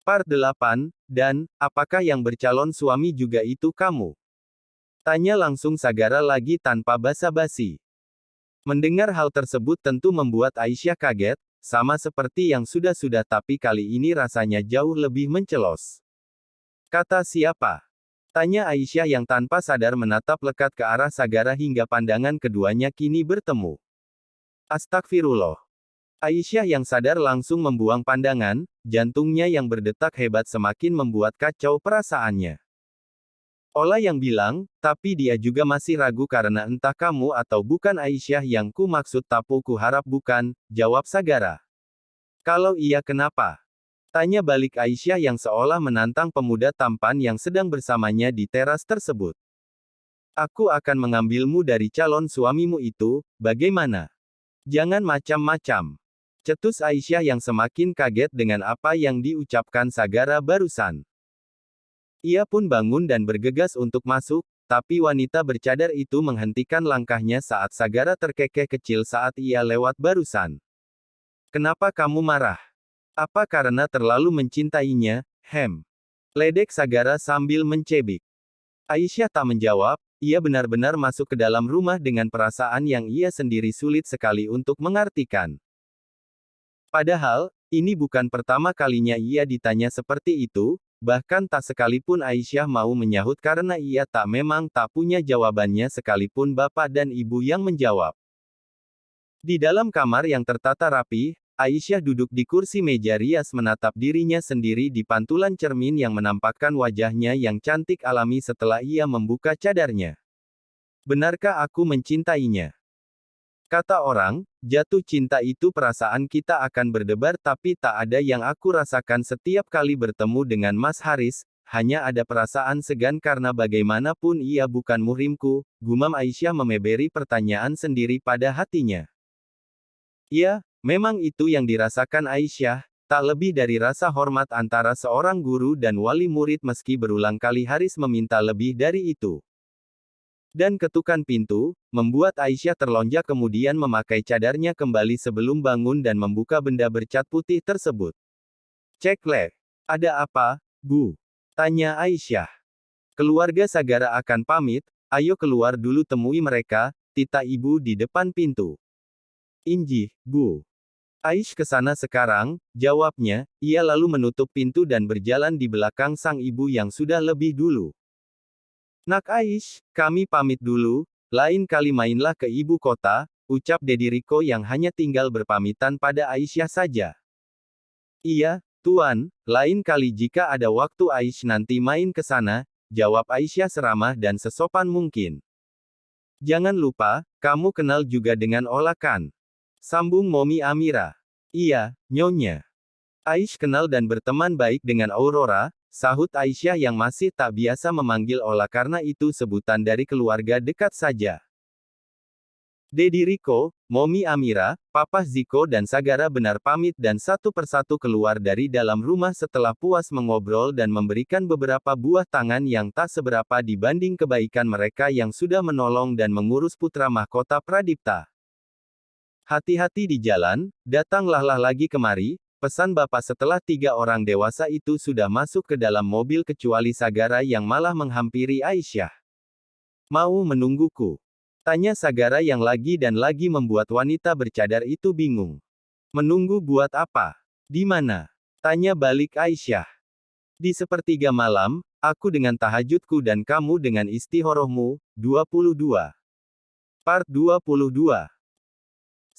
Part 8, dan, apakah yang bercalon suami juga itu kamu? Tanya langsung Sagara lagi tanpa basa-basi. Mendengar hal tersebut tentu membuat Aisyah kaget, sama seperti yang sudah-sudah tapi kali ini rasanya jauh lebih mencelos. Kata siapa? Tanya Aisyah yang tanpa sadar menatap lekat ke arah Sagara hingga pandangan keduanya kini bertemu. Astagfirullah. Aisyah yang sadar langsung membuang pandangan, jantungnya yang berdetak hebat semakin membuat kacau perasaannya. Ola yang bilang, tapi dia juga masih ragu karena entah kamu atau bukan Aisyah yang ku maksud tapu ku harap bukan, jawab Sagara. Kalau iya kenapa? Tanya balik Aisyah yang seolah menantang pemuda tampan yang sedang bersamanya di teras tersebut. Aku akan mengambilmu dari calon suamimu itu, bagaimana? Jangan macam-macam. Cetus Aisyah yang semakin kaget dengan apa yang diucapkan Sagara barusan. Ia pun bangun dan bergegas untuk masuk, tapi wanita bercadar itu menghentikan langkahnya saat Sagara terkekeh kecil saat ia lewat barusan. Kenapa kamu marah? Apa karena terlalu mencintainya, Hem? Ledek Sagara sambil mencebik. Aisyah tak menjawab, ia benar-benar masuk ke dalam rumah dengan perasaan yang ia sendiri sulit sekali untuk mengartikan. Padahal, ini bukan pertama kalinya ia ditanya seperti itu, bahkan tak sekalipun Aisyah mau menyahut karena ia memang tak punya jawabannya sekalipun bapak dan ibu yang menjawab. Di dalam kamar yang tertata rapi, Aisyah duduk di kursi meja rias menatap dirinya sendiri di pantulan cermin yang menampakkan wajahnya yang cantik alami setelah ia membuka cadarnya. Benarkah aku mencintainya? Kata orang, jatuh cinta itu perasaan kita akan berdebar tapi tak ada yang aku rasakan setiap kali bertemu dengan Mas Haris, hanya ada perasaan segan karena bagaimanapun ia bukan muhrimku, gumam Aisyah memeberi pertanyaan sendiri pada hatinya. Ya, memang itu yang dirasakan Aisyah, tak lebih dari rasa hormat antara seorang guru dan wali murid meski berulang kali Haris meminta lebih dari itu. Dan ketukan pintu, membuat Aisyah terlonjak kemudian memakai cadarnya kembali sebelum bangun dan membuka benda bercat putih tersebut. Cek Le. Ada apa, Bu? Tanya Aisyah. Keluarga Sagara akan pamit, ayo keluar dulu temui mereka, tita ibu di depan pintu. Injih, Bu. Aish ke sana sekarang, jawabnya, ia lalu menutup pintu dan berjalan di belakang sang ibu yang sudah lebih dulu. Nak Aish, kami pamit dulu, lain kali mainlah ke ibu kota, ucap Dedi Riko yang hanya tinggal berpamitan pada Aisyah saja. Iya, Tuan, lain kali jika ada waktu Aish nanti main ke sana, jawab Aisyah seramah dan sesopan mungkin. Jangan lupa, kamu kenal juga dengan Ola kan? Sambung Momi Amira. Iya, Nyonya. Aish kenal dan berteman baik dengan Aurora, sahut Aisyah yang masih tak biasa memanggil Ola karena itu sebutan dari keluarga dekat saja. Dedi Riko, Momi Amira, Papa Ziko dan Sagara benar pamit dan satu persatu keluar dari dalam rumah setelah puas mengobrol dan memberikan beberapa buah tangan yang tak seberapa dibanding kebaikan mereka yang sudah menolong dan mengurus putra mahkota Pradipta. Hati-hati di jalan, datanglah lagi kemari, pesan bapak setelah tiga orang dewasa itu sudah masuk ke dalam mobil kecuali Sagara yang malah menghampiri Aisyah. Mau menungguku? Tanya Sagara yang lagi dan lagi membuat wanita bercadar itu bingung. Menunggu buat apa? Di mana? Tanya balik Aisyah. Di sepertiga malam, aku dengan tahajudku dan kamu dengan istihorohmu, 22. Part 22.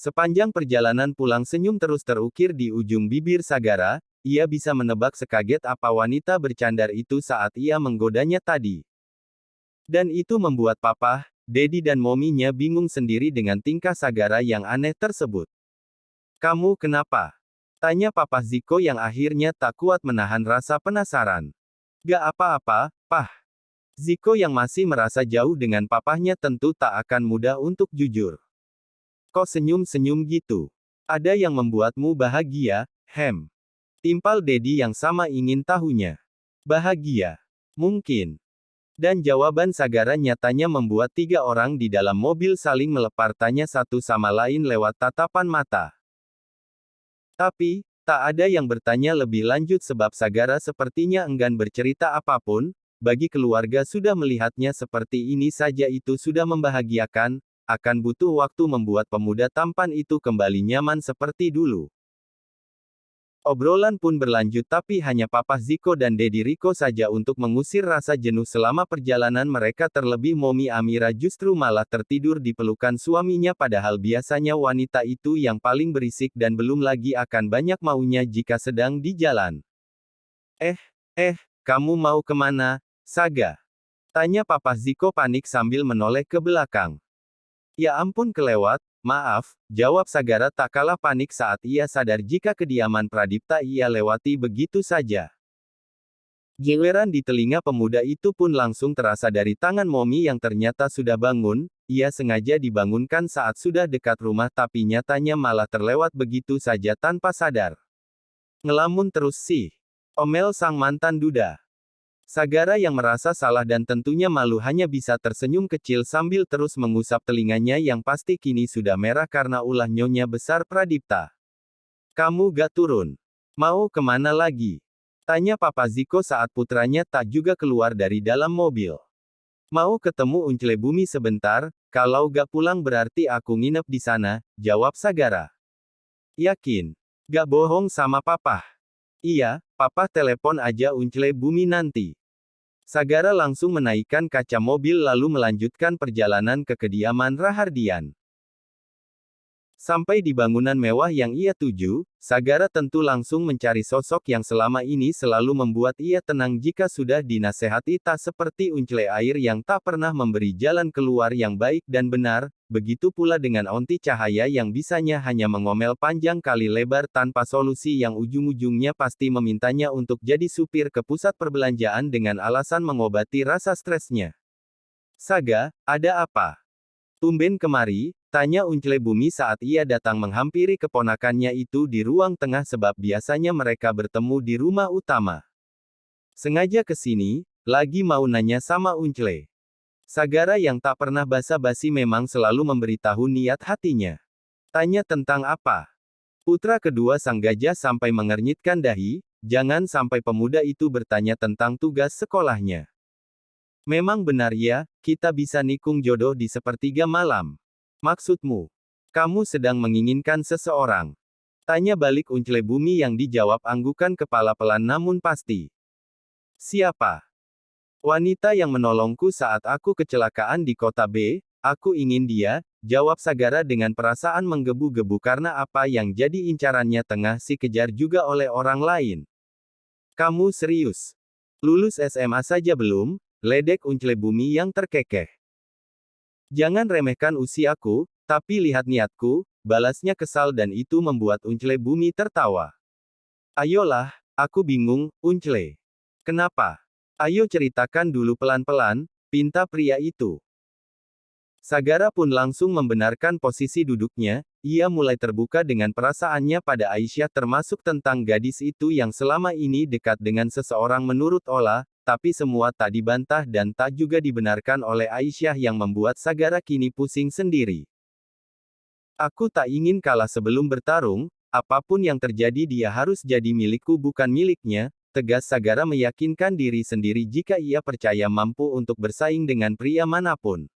Sepanjang perjalanan pulang senyum terus terukir di ujung bibir Sagara, ia bisa menebak sekaget apa wanita bercandar itu saat ia menggodanya tadi. Dan itu membuat Papa, Dedi dan Mominya bingung sendiri dengan tingkah Sagara yang aneh tersebut. Kamu kenapa? Tanya Papa Ziko yang akhirnya tak kuat menahan rasa penasaran. Gak apa-apa, Pah. Ziko yang masih merasa jauh dengan papahnya tentu tak akan mudah untuk jujur. Kok senyum-senyum gitu? Ada yang membuatmu bahagia, Hem? Timpal Dedi yang sama ingin tahunya. Bahagia? Mungkin. Dan jawaban Sagara nyatanya membuat tiga orang di dalam mobil saling melepar tanya satu sama lain lewat tatapan mata. Tapi Tak ada yang bertanya lebih lanjut sebab Sagara sepertinya enggan bercerita apapun. Bagi keluarga sudah melihatnya seperti ini saja itu sudah membahagiakan, akan butuh waktu membuat pemuda tampan itu kembali nyaman seperti dulu. Obrolan pun berlanjut tapi hanya Papa Ziko dan Dedi Riko saja untuk mengusir rasa jenuh selama perjalanan mereka terlebih Momi Amira justru malah tertidur di pelukan suaminya padahal biasanya wanita itu yang paling berisik dan belum lagi akan banyak maunya jika sedang di jalan. Kamu mau kemana, Saga? Tanya Papa Ziko panik sambil menoleh ke belakang. Ya ampun kelewat, maaf, jawab Sagara tak kalah panik saat ia sadar jika kediaman Pradipta ia lewati begitu saja. Gileran di telinga pemuda itu pun langsung terasa dari tangan Momi yang ternyata sudah bangun, ia sengaja dibangunkan saat sudah dekat rumah tapi nyatanya malah terlewat begitu saja tanpa sadar. Ngelamun terus sih, omel sang mantan duda. Sagara yang merasa salah dan tentunya malu hanya bisa tersenyum kecil sambil terus mengusap telinganya yang pasti kini sudah merah karena ulah nyonya besar Pradipta. Kamu gak turun? Mau kemana lagi? Tanya Papa Ziko saat putranya tak juga keluar dari dalam mobil. Mau ketemu Uncle Bumi sebentar, kalau gak pulang berarti aku nginep di sana, jawab Sagara. Yakin? Gak bohong sama Papa? Iya, Papa telepon aja Uncle Bumi nanti. Sagara langsung menaikkan kaca mobil lalu melanjutkan perjalanan ke kediaman Rahardian. Sampai di bangunan mewah yang ia tuju, Sagara tentu langsung mencari sosok yang selama ini selalu membuat ia tenang jika sudah dinasehati tak seperti Uncle Air yang tak pernah memberi jalan keluar yang baik dan benar, begitu pula dengan Onti Cahaya yang bisanya hanya mengomel panjang kali lebar tanpa solusi yang ujung-ujungnya pasti memintanya untuk jadi supir ke pusat perbelanjaan dengan alasan mengobati rasa stresnya. Saga, ada apa? Tumben kemari, tanya Uncle Bumi saat ia datang menghampiri keponakannya itu di ruang tengah sebab biasanya mereka bertemu di rumah utama. Sengaja ke sini, lagi mau nanya sama Uncle. Sagara yang tak pernah basa-basi memang selalu memberitahu niat hatinya. Tanya tentang apa? Putra kedua sang gajah sampai mengernyitkan dahi, jangan sampai pemuda itu bertanya tentang tugas sekolahnya. Memang benar ya, kita bisa nikung jodoh di sepertiga malam. Maksudmu? Kamu sedang menginginkan seseorang? Tanya balik Uncle Bumi yang dijawab anggukan kepala pelan namun pasti. Siapa? Wanita yang menolongku saat aku kecelakaan di kota B, aku ingin dia, jawab Sagara dengan perasaan menggebu-gebu karena apa yang jadi incarannya tengah si kejar juga oleh orang lain. Kamu serius? Lulus SMA saja belum? Ledek Uncle Bumi yang terkekeh. Jangan remehkan usiaku, tapi lihat niatku, balasnya kesal dan itu membuat Uncle Bumi tertawa. Ayolah, aku bingung, Uncle. Kenapa? Ayo ceritakan dulu pelan-pelan, pinta pria itu. Sagara pun langsung membenarkan posisi duduknya, ia mulai terbuka dengan perasaannya pada Aisyah termasuk tentang gadis itu yang selama ini dekat dengan seseorang menurut Ola, tapi semua tak dibantah dan tak juga dibenarkan oleh Aisyah yang membuat Sagara kini pusing sendiri. Aku tak ingin kalah sebelum bertarung, apapun yang terjadi dia harus jadi milikku bukan miliknya, tegas Sagara meyakinkan diri sendiri jika ia percaya mampu untuk bersaing dengan pria manapun.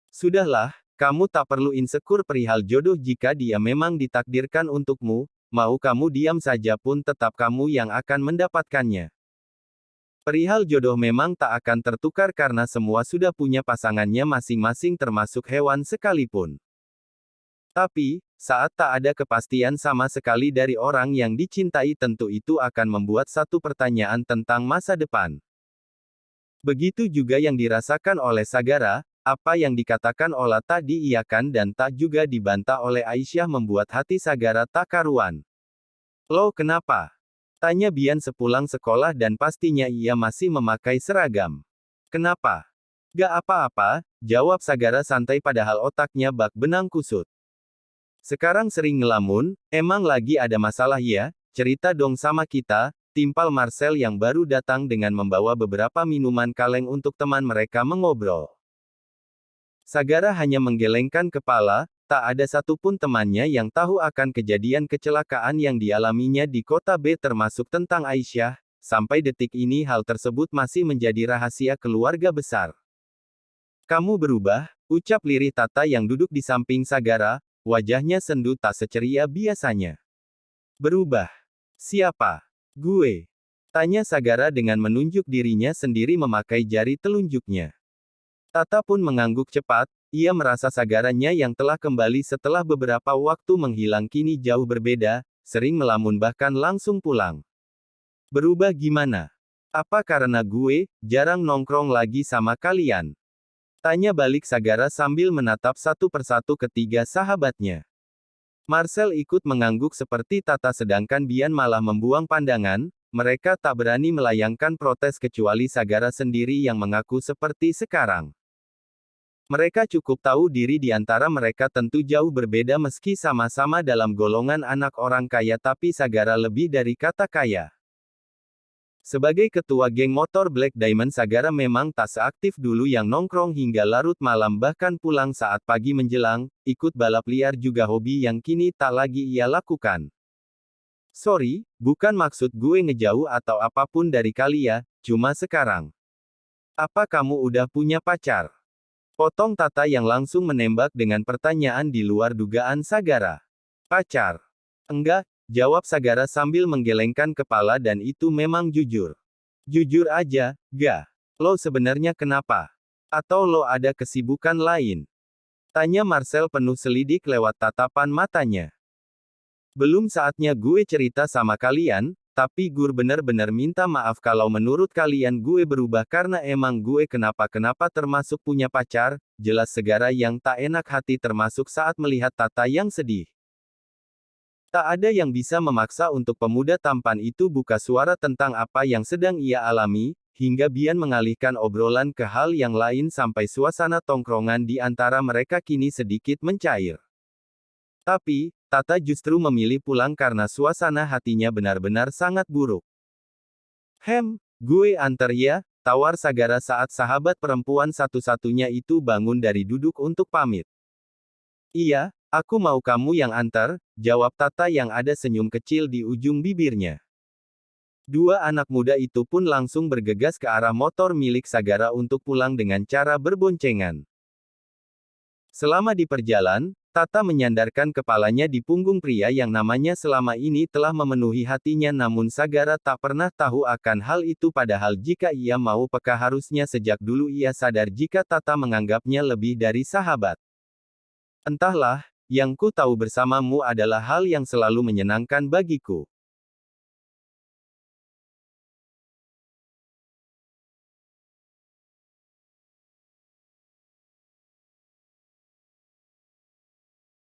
Sudahlah, kamu tak perlu insecure perihal jodoh jika dia memang ditakdirkan untukmu, mau kamu diam saja pun tetap kamu yang akan mendapatkannya. Perihal jodoh memang tak akan tertukar karena semua sudah punya pasangannya masing-masing termasuk hewan sekalipun. Tapi, saat tak ada kepastian sama sekali dari orang yang dicintai tentu itu akan membuat satu pertanyaan tentang masa depan. Begitu juga yang dirasakan oleh Sagara, apa yang dikatakan Ola tak diiyakan dan tak juga dibantah oleh Aisyah membuat hati Sagara tak karuan. Lo kenapa? Tanya Bian sepulang sekolah dan pastinya ia masih memakai seragam. Kenapa? Gak apa-apa, jawab Sagara santai padahal otaknya bak benang kusut. Sekarang sering ngelamun, emang lagi ada masalah ya? Cerita dong sama kita, timpal Marcel yang baru datang dengan membawa beberapa minuman kaleng untuk teman mereka mengobrol. Sagara hanya menggelengkan kepala, tak ada satupun temannya yang tahu akan kejadian kecelakaan yang dialaminya di kota B termasuk tentang Aisyah. Sampai detik ini hal tersebut masih menjadi rahasia keluarga besar. Kamu berubah, ucap lirih Tata yang duduk di samping Sagara, wajahnya sendu tak seceria biasanya. Berubah? Siapa? Gue. Tanya Sagara dengan menunjuk dirinya sendiri memakai jari telunjuknya. Tata pun mengangguk cepat, ia merasa Sagaranya yang telah kembali setelah beberapa waktu menghilang kini jauh berbeda, sering melamun bahkan langsung pulang. Berubah gimana? Apa karena gue jarang nongkrong lagi sama kalian? Tanya balik Sagara sambil menatap satu persatu ketiga sahabatnya. Marcel ikut mengangguk seperti Tata sedangkan Bian malah membuang pandangan, mereka tak berani melayangkan protes kecuali Sagara sendiri yang mengaku seperti sekarang. Mereka cukup tahu diri di antara mereka tentu jauh berbeda meski sama-sama dalam golongan anak orang kaya tapi Sagara lebih dari kata kaya. Sebagai ketua geng motor Black Diamond Sagara memang tak seaktif dulu yang nongkrong hingga larut malam bahkan pulang saat pagi menjelang, ikut balap liar juga hobi yang kini tak lagi ia lakukan. Sorry, bukan maksud gue ngejauh atau apapun dari kalian, cuma sekarang. Apa kamu udah punya pacar? Potong Tata yang langsung menembak dengan pertanyaan di luar dugaan Sagara. Pacar? Enggak. Jawab Sagara sambil menggelengkan kepala dan itu memang jujur. Jujur aja, gak? Lo sebenarnya kenapa? Atau lo ada kesibukan lain? Tanya Marcel penuh selidik lewat tatapan matanya. Belum saatnya gue cerita sama kalian, tapi gue bener-bener minta maaf kalau menurut kalian gue berubah karena emang gue kenapa-kenapa termasuk punya pacar, jelas Sagara yang tak enak hati termasuk saat melihat Tata yang sedih. Tak ada yang bisa memaksa untuk pemuda tampan itu buka suara tentang apa yang sedang ia alami, hingga Bian mengalihkan obrolan ke hal yang lain sampai suasana tongkrongan di antara mereka kini sedikit mencair. Tapi, Tata justru memilih pulang karena suasana hatinya benar-benar sangat buruk. Gue antar ya, tawar Sagara saat sahabat perempuan satu-satunya itu bangun dari duduk untuk pamit. Iya, aku mau kamu yang antar, jawab Tata yang ada senyum kecil di ujung bibirnya. Dua anak muda itu pun langsung bergegas ke arah motor milik Sagara untuk pulang dengan cara berboncengan. Selama di perjalanan, Tata menyandarkan kepalanya di punggung pria yang namanya selama ini telah memenuhi hatinya namun Sagara tak pernah tahu akan hal itu padahal jika ia mau peka harusnya sejak dulu ia sadar jika Tata menganggapnya lebih dari sahabat. Entahlah, yang ku tahu bersamamu adalah hal yang selalu menyenangkan bagiku.